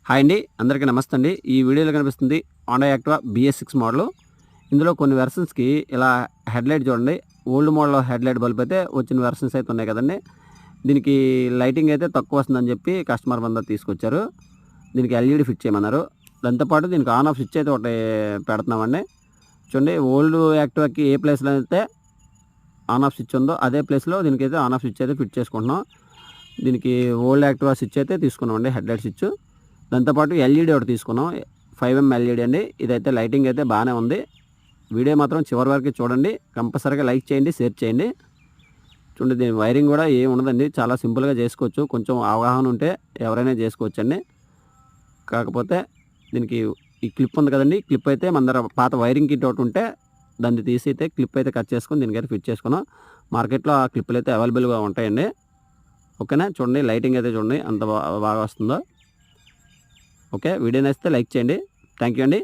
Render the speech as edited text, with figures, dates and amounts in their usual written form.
Hi అండి, అందరికీ నమస్తే అండి. ఈ వీడియోలో కనిపిస్తుంది హోండా యాక్టివా BS6 మోడలు. ఇందులో కొన్ని వెర్షన్స్‌కి ఇలా హెడ్‌లైట్ చూడండి. ఓల్డ్ మోడల్ హెడ్‌లైట్ బల్బ్ అయితే వచ్చిన వెర్షన్స్ అయితే ఉన్నాయి కదండీ. దీనికి లైటింగ్ అయితే తక్కువ వస్తుందని చెప్పి కస్టమర్ బందరు తీసుకొచ్చారు. దీనికి LED ఫిట్ చేయమన్నారు. దాంతో పాటు దీనికి ఆన్ ఆఫ్ స్విచ్ అయితే ఒకటి పెడుతున్నామండి. చూడండి, ఓల్డ్ యాక్టివాకి ఏ ప్లేస్‌లో అయితే ఆన్ ఆఫ్ స్విచ్ ఉందో అదే ప్లేస్‌లో దీనికైతే ఆన్ ఆఫ్ స్విచ్ అయితే ఫిట్ చేసుకుంటున్నాం. దీనికి ఓల్డ్ యాక్టివా స్విచ్ అయితే తీసుకున్నామండి, హెడ్‌లైట్ స్విచ్. దాంతోపాటు LED ఒకటి తీసుకున్నాం, 5M LED అండి. ఇదైతే లైటింగ్ అయితే బాగానే ఉంది. వీడియో మాత్రం చివరి వరకు చూడండి. కంపల్సరీగా లైక్ చేయండి, షేర్ చేయండి. చూడండి, దీని వైరింగ్ కూడా ఏమి ఉండదండి, చాలా సింపుల్గా చేసుకోవచ్చు. కొంచెం అవగాహన ఉంటే ఎవరైనా చేసుకోవచ్చండి. కాకపోతే దీనికి ఈ క్లిప్ ఉంది కదండి, క్లిప్ అయితే మన దగ్గర పాత వైరింగ్ కిట్ ఒకటి ఉంటే దాన్ని తీసి అయితే క్లిప్ అయితే కట్ చేసుకొని దీనికైతే ఫిట్ చేసుకున్నాం. మార్కెట్లో ఆ క్లిప్పులు అయితే అవైలబుల్గా ఉంటాయండి. ఓకేనా? చూడండి, లైటింగ్ అయితే చూడండి అంత బాగా వస్తుందో. ఓకే, వీడియో నచ్చితే లైక్ చేయండి. థ్యాంక్ యూ అండి.